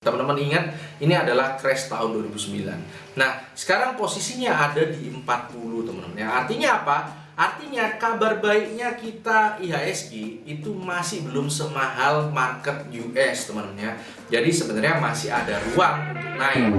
Teman-teman ingat, ini adalah crash tahun 2009. Nah, sekarang posisinya ada di 40, teman-teman. Ya, artinya apa? Artinya kabar baiknya kita IHSG itu masih belum semahal market US, teman-teman ya. Jadi sebenarnya masih ada ruang untuk naik.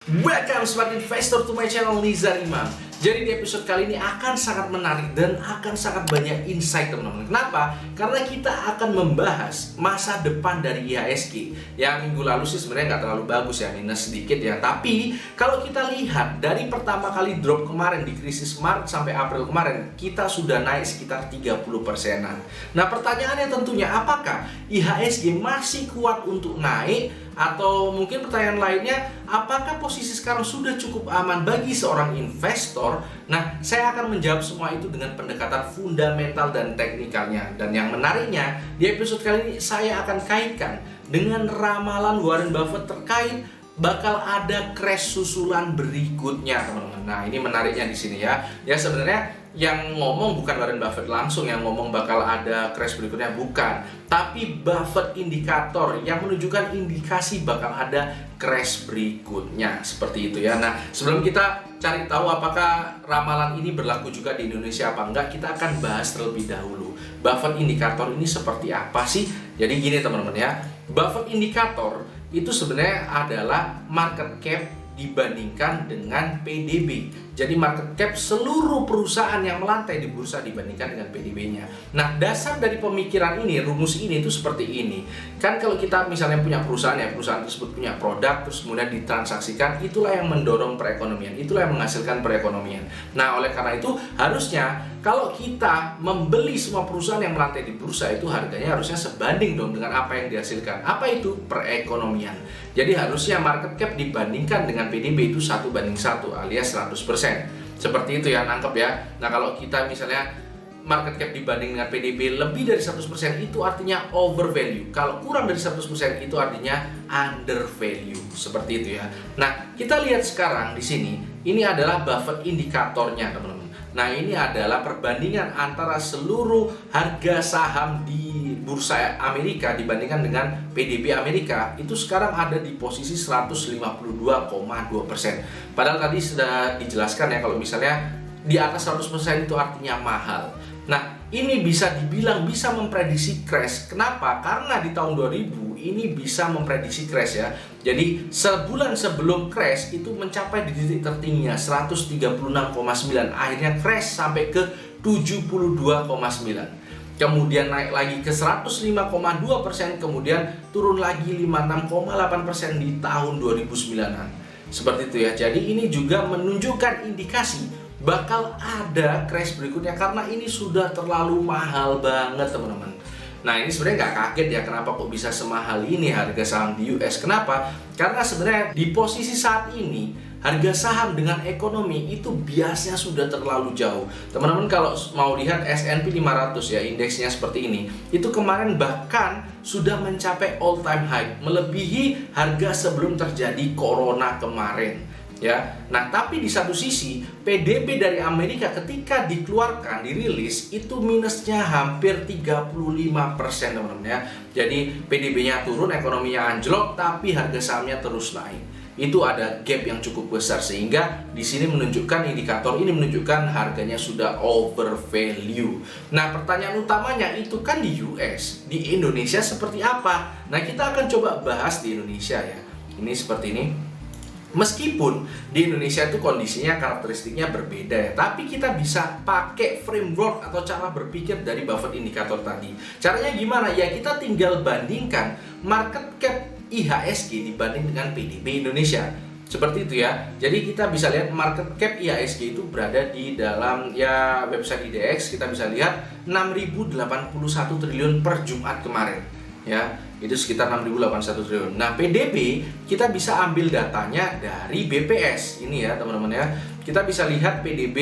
Welcome Smart Investor to my channel Nizar Imam. Jadi di episode kali ini akan sangat menarik dan akan sangat banyak insight, teman-teman. Kenapa? Karena kita akan membahas masa depan dari IHSG. Yang minggu lalu sih sebenarnya nggak terlalu bagus ya, minus sedikit ya. Tapi kalau kita lihat dari pertama kali drop kemarin di krisis Maret sampai April kemarin, kita sudah naik sekitar 30%-an. Nah, pertanyaannya tentunya apakah IHSG masih kuat untuk naik? Atau mungkin pertanyaan lainnya, apakah posisi sekarang sudah cukup aman bagi seorang investor? Nah, saya akan menjawab semua itu dengan pendekatan fundamental dan teknikalnya. Dan yang menariknya, di episode kali ini saya akan kaitkan dengan ramalan Warren Buffett terkait bakal ada crash susulan berikutnya, teman-teman. Nah, ini menariknya di sini ya. Ya, sebenarnya yang ngomong bukan Warren Buffett langsung, yang ngomong bakal ada crash berikutnya bukan, tapi Buffett indikator yang menunjukkan indikasi bakal ada crash berikutnya, seperti itu ya. Nah, sebelum kita cari tahu apakah ramalan ini berlaku juga di Indonesia apa enggak, kita akan bahas terlebih dahulu Buffett indikator ini seperti apa sih. Jadi gini teman-teman ya, Buffett indikator itu sebenarnya adalah market cap dibandingkan dengan PDB. Jadi market cap seluruh perusahaan yang melantai di bursa dibandingkan dengan PDB-nya. Nah, dasar dari pemikiran ini, rumus ini itu seperti ini. Kan kalau kita misalnya punya perusahaan ya, perusahaan tersebut punya produk terus kemudian ditransaksikan, itulah yang mendorong perekonomian, itulah yang menghasilkan perekonomian. Nah, oleh karena itu harusnya kalau kita membeli semua perusahaan yang melantai di bursa itu harganya harusnya sebanding dong dengan apa yang dihasilkan. Apa itu? Perekonomian. Jadi harusnya market cap dibandingkan dengan PDB itu 1:1 alias 100%. Seperti itu ya, nangkep ya. Nah, kalau kita misalnya market cap dibanding dengan PDB lebih dari 100% itu artinya overvalue. Kalau kurang dari 100% itu artinya undervalue. Seperti itu ya. Nah, kita lihat sekarang di sini, ini adalah Buffett indikatornya, teman-teman. Nah, ini adalah perbandingan antara seluruh harga saham di bursa Amerika dibandingkan dengan PDB Amerika. Itu sekarang ada di posisi 152,2%. Padahal tadi sudah dijelaskan ya, kalau misalnya di atas 100% itu artinya mahal. Nah, ini bisa dibilang bisa memprediksi crash. Kenapa? Karena di tahun 2000 ini bisa memprediksi crash ya. Jadi sebulan sebelum crash itu mencapai di titik tertingginya 136,9. Akhirnya crash sampai ke 72,9. Kemudian naik lagi ke 105,2%, kemudian turun lagi 56,8% di tahun 2009-an. Seperti itu ya. Jadi ini juga menunjukkan indikasi bakal ada crash berikutnya karena ini sudah terlalu mahal banget, teman-teman. Nah, ini sebenarnya nggak kaget ya kenapa kok bisa semahal ini harga saham di US. Kenapa? Karena sebenarnya di posisi saat ini harga saham dengan ekonomi itu biasanya sudah terlalu jauh. Teman-teman kalau mau lihat S&P 500 ya, indeksnya seperti ini. Itu kemarin bahkan sudah mencapai all time high, melebihi harga sebelum terjadi corona kemarin. Ya, nah tapi di satu sisi PDB dari Amerika ketika dikeluarkan, dirilis itu minusnya hampir 35%, teman-teman ya. Jadi PDB-nya turun, ekonominya anjlok, tapi harga sahamnya terus naik. Itu ada gap yang cukup besar sehingga di sini menunjukkan indikator ini menunjukkan harganya sudah overvalue. Nah, pertanyaan utamanya itu kan di US, di Indonesia seperti apa? Nah, kita akan coba bahas di Indonesia ya. Ini seperti ini. Meskipun di Indonesia itu kondisinya karakteristiknya berbeda ya, tapi kita bisa pakai framework atau cara berpikir dari Buffett indikator tadi. Caranya gimana? Ya kita tinggal bandingkan market cap IHSG dibanding dengan PDB Indonesia. Seperti itu ya. Jadi kita bisa lihat market cap IHSG itu berada di dalam ya website IDX. Kita bisa lihat 6.081 triliun per Jumat kemarin. Ya, itu sekitar 6.081 triliun. Nah, PDB kita bisa ambil datanya dari BPS. Ini ya, teman-teman ya. Kita bisa lihat PDB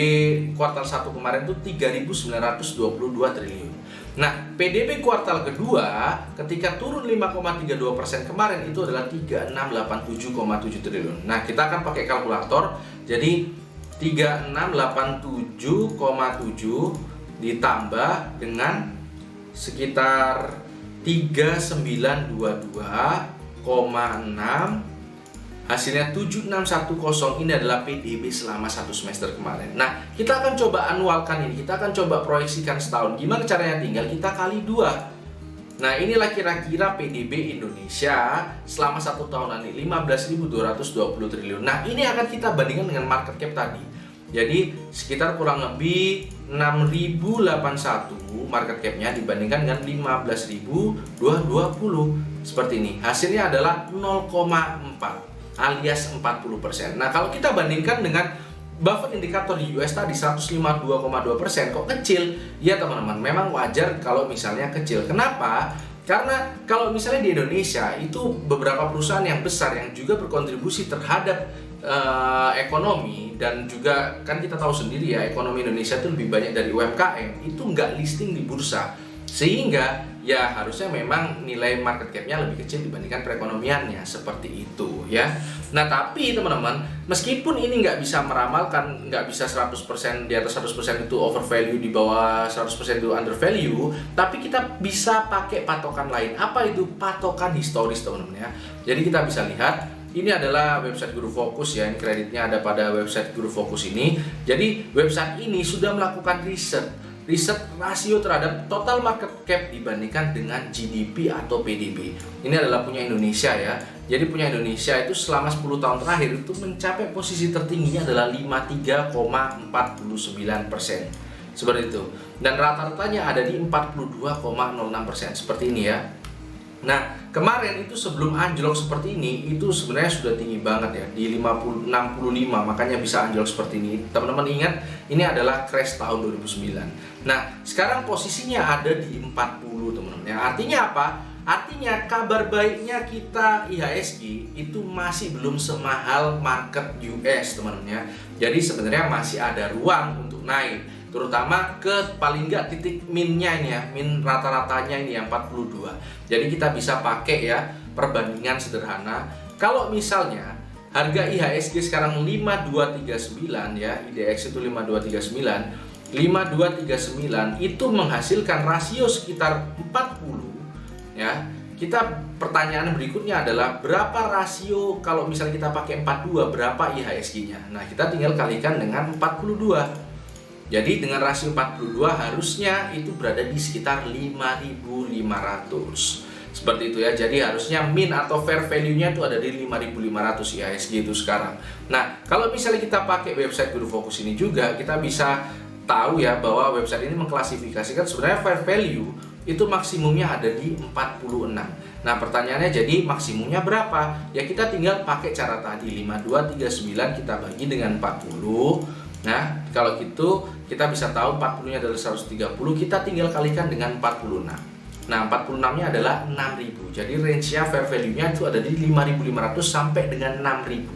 kuartal 1 kemarin itu 3.922 triliun. Nah, PDB kuartal kedua ketika turun 5,32% kemarin itu adalah 3687,7 triliun. Nah, kita akan pakai kalkulator. Jadi 3687,7 ditambah dengan sekitar 3922,6, hasilnya 7610. Ini adalah PDB selama 1 semester kemarin. Nah, kita akan coba anualkan ini. Kita akan coba proyeksikan setahun. Gimana caranya? Tinggal kita kali 2. Nah, inilah kira-kira PDB Indonesia selama 1 tahunan ini, 15.220 triliun. Nah, ini akan kita bandingkan dengan market cap tadi. Jadi sekitar kurang lebih 6.081 market capnya dibandingkan dengan 15.220. Seperti ini. Hasilnya adalah 0,4 alias 40%. Nah, kalau kita bandingkan dengan Buffett indikator di US tadi 152,2%, kok kecil? Ya teman-teman, memang wajar kalau misalnya kecil. Kenapa? Karena kalau misalnya di Indonesia itu beberapa perusahaan yang besar yang juga berkontribusi terhadap ekonomi, dan juga kan kita tahu sendiri ya, ekonomi Indonesia itu lebih banyak dari UMKM, itu nggak listing di bursa, sehingga ya harusnya memang nilai market cap-nya lebih kecil dibandingkan perekonomiannya, seperti itu ya. Nah, tapi teman-teman, meskipun ini nggak bisa meramalkan, nggak bisa 100% di atas 100% itu overvalue, di bawah 100% itu undervalue, tapi kita bisa pakai patokan lain. Apa itu? Patokan historis, teman-teman ya. Jadi kita bisa lihat, ini adalah website Guru Fokus ya, ini kreditnya ada pada website Guru Fokus ini. Jadi website ini sudah melakukan riset rasio terhadap total market cap dibandingkan dengan GDP atau PDB. Ini adalah punya Indonesia ya. Jadi punya Indonesia itu selama 10 tahun terakhir itu mencapai posisi tertingginya adalah 53,49%. Seperti itu. Dan rata-ratanya ada di 42,06%. Seperti ini ya. Nah, kemarin itu sebelum anjlok seperti ini, itu sebenarnya sudah tinggi banget ya, di 65, makanya bisa anjlok seperti ini. Teman-teman ingat, ini adalah crash tahun 2009. Nah, sekarang posisinya ada di 40, teman-teman. Yang artinya apa? Artinya kabar baiknya kita IHSG itu masih belum semahal market US, teman-teman ya. Jadi sebenarnya masih ada ruang untuk naik, terutama ke paling nggak titik minnya ini ya, min rata-ratanya ini yang 42. Jadi kita bisa pakai ya perbandingan sederhana. Kalau misalnya harga IHSG sekarang 5239 ya, IDX itu 5239, 5239 itu menghasilkan rasio sekitar 40 ya. Kita pertanyaan berikutnya adalah berapa rasio kalau misalnya kita pakai 42, berapa IHSG-nya? Nah, kita tinggal kalikan dengan 42. Jadi dengan rasio 42 harusnya itu berada di sekitar 5.500. Seperti itu ya. Jadi harusnya min atau fair value-nya itu ada di 5.500 IHSG itu sekarang. Nah, kalau misalnya kita pakai website Guru Fokus ini juga, kita bisa tahu ya bahwa website ini mengklasifikasikan sebenarnya fair value itu maksimumnya ada di 46. Nah, pertanyaannya jadi maksimumnya berapa? Ya kita tinggal pakai cara tadi, 5239 kita bagi dengan 40. Nah, kalau gitu kita bisa tahu 40-nya adalah 130, kita tinggal kalikan dengan 46. Nah, 46-nya adalah 6.000. Jadi range-nya fair value-nya itu ada di 5.500 sampai dengan 6.000.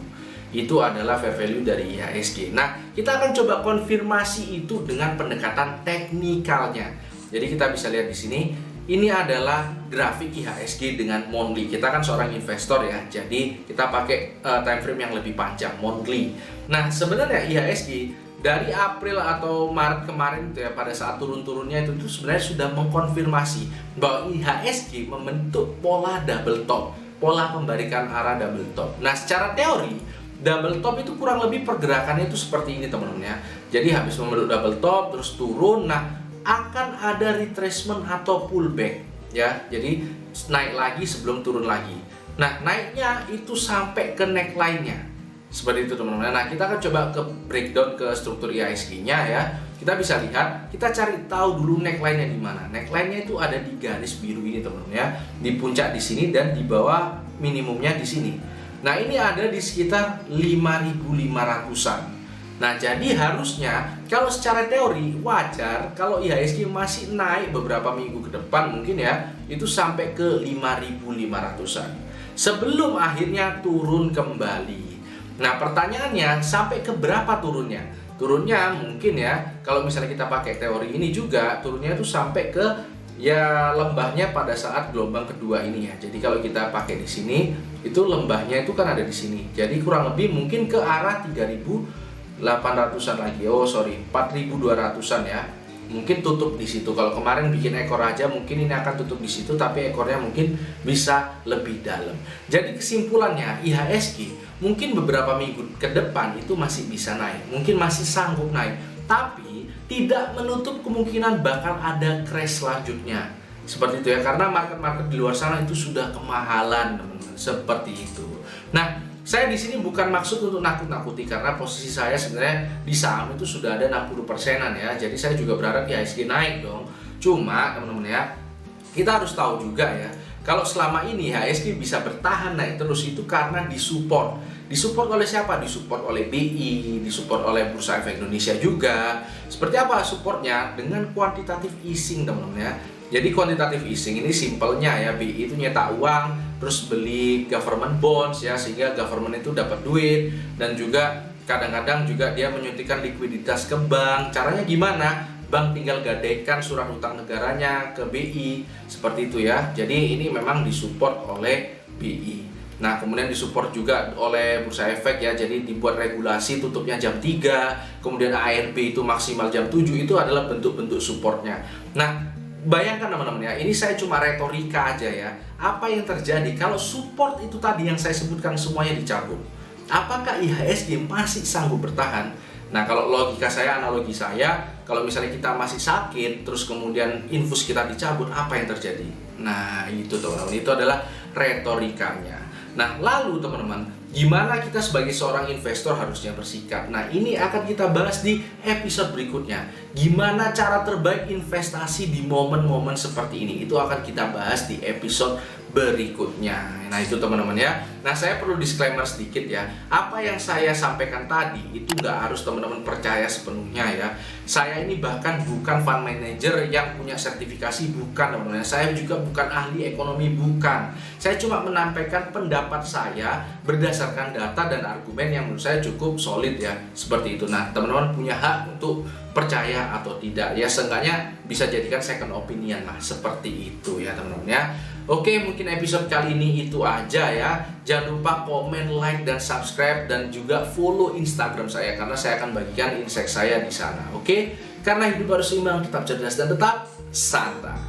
Itu adalah fair value dari IHSG. Nah, kita akan coba konfirmasi itu dengan pendekatan teknikalnya. Jadi kita bisa lihat di sini, ini adalah grafik IHSG dengan monthly. Kita kan seorang investor ya, jadi kita pakai time frame yang lebih panjang, monthly. Nah, sebenarnya IHSG dari April atau Maret kemarin itu ya, pada saat turun-turunnya itu sebenarnya sudah mengkonfirmasi bahwa IHSG membentuk pola double top, pola pembalikan arah double top. Nah, secara teori double top itu kurang lebih pergerakannya itu seperti ini, teman-teman ya. Jadi habis membentuk double top terus turun, nah akan ada retracement atau pullback ya. Jadi naik lagi sebelum turun lagi. Nah, naiknya itu sampai ke neckline-nya. Seperti itu, teman-teman. Nah, kita akan coba ke breakdown ke struktur IHSG-nya ya. Kita bisa lihat, kita cari tahu dulu neckline-nya di mana. Neckline-nya itu ada di garis biru ini, teman-teman ya. Di puncak di sini dan di bawah minimumnya di sini. Nah, ini ada di sekitar 5.500-an. Nah, jadi harusnya kalau secara teori wajar kalau IHSG masih naik beberapa minggu ke depan mungkin ya, itu sampai ke 5.500-an sebelum akhirnya turun kembali. Nah, pertanyaannya sampai ke berapa turunnya? Turunnya mungkin ya, kalau misalnya kita pakai teori ini juga turunnya itu sampai ke ya lembahnya pada saat gelombang kedua ini ya. Jadi kalau kita pakai di sini, itu lembahnya itu kan ada di sini. Jadi kurang lebih mungkin ke arah 3.800-an lagi. Oh sorry, 4.200-an ya. Mungkin tutup di situ. Kalau kemarin bikin ekor aja, mungkin ini akan tutup di situ, tapi ekornya mungkin bisa lebih dalam. Jadi kesimpulannya, IHSG mungkin beberapa minggu ke depan itu masih bisa naik, mungkin masih sanggup naik, tapi tidak menutup kemungkinan bakal ada crash selanjutnya. Seperti itu ya, karena market-market di luar sana itu sudah kemahalan, teman-teman. Seperti itu. Nah, saya di sini bukan maksud untuk nakut-nakuti, karena posisi saya sebenarnya di saham itu sudah ada 60%-an ya. Jadi saya juga berharap IHSG naik dong. Cuma teman-teman ya, kita harus tahu juga ya, kalau selama ini IHSG bisa bertahan naik terus itu karena disupport. Disupport oleh siapa? Disupport oleh BI, disupport oleh Bursa Efek Indonesia juga. Seperti apa supportnya? Dengan kuantitatif easing, teman-teman ya. Jadi kuantitatif easing ini simpelnya ya, BI itu nyetak uang, terus beli government bonds ya, sehingga government itu dapat duit, dan juga kadang-kadang juga dia menyuntikkan likuiditas ke bank. Caranya gimana? Bank tinggal gadaikan surat utang negaranya ke BI, seperti itu ya. Jadi ini memang disupport oleh BI. Nah, kemudian disupport juga oleh Bursa Efek ya. Jadi dibuat regulasi tutupnya jam 3, kemudian ARB itu maksimal jam 7, itu adalah bentuk-bentuk supportnya. Nah, bayangkan teman-teman ya, ini saya cuma retorika aja ya. Apa yang terjadi kalau support itu tadi yang saya sebutkan semuanya dicabut? Apakah IHSG masih sanggup bertahan? Nah, kalau logika saya, analogi saya, kalau misalnya kita masih sakit, terus kemudian infus kita dicabut, apa yang terjadi? Nah, itu teman-teman, itu adalah retorikanya. Nah, lalu teman-teman, gimana kita sebagai seorang investor harusnya bersikap? Nah, ini akan kita bahas di episode berikutnya. Gimana cara terbaik investasi di momen-momen seperti ini? Itu akan kita bahas di episode berikutnya. Nah, itu teman-teman ya. Nah, saya perlu disclaimer sedikit ya. Apa yang saya sampaikan tadi itu nggak harus teman-teman percaya sepenuhnya ya. Saya ini bahkan bukan fund manager yang punya sertifikasi, bukan teman-teman. Saya juga bukan ahli ekonomi, bukan. Saya cuma menampilkan pendapat saya berdasarkan data dan argumen yang menurut saya cukup solid ya. Seperti itu. Nah, teman-teman punya hak untuk percaya atau tidak ya, seenggaknya bisa jadikan second opinion lah, seperti itu ya teman-teman ya. Oke, mungkin episode kali ini itu aja ya. Jangan lupa komen, like, dan subscribe, dan juga follow Instagram saya, karena saya akan bagikan insight saya di sana. Oke, karena hidup harus seimbang, tetap cerdas dan tetap santai.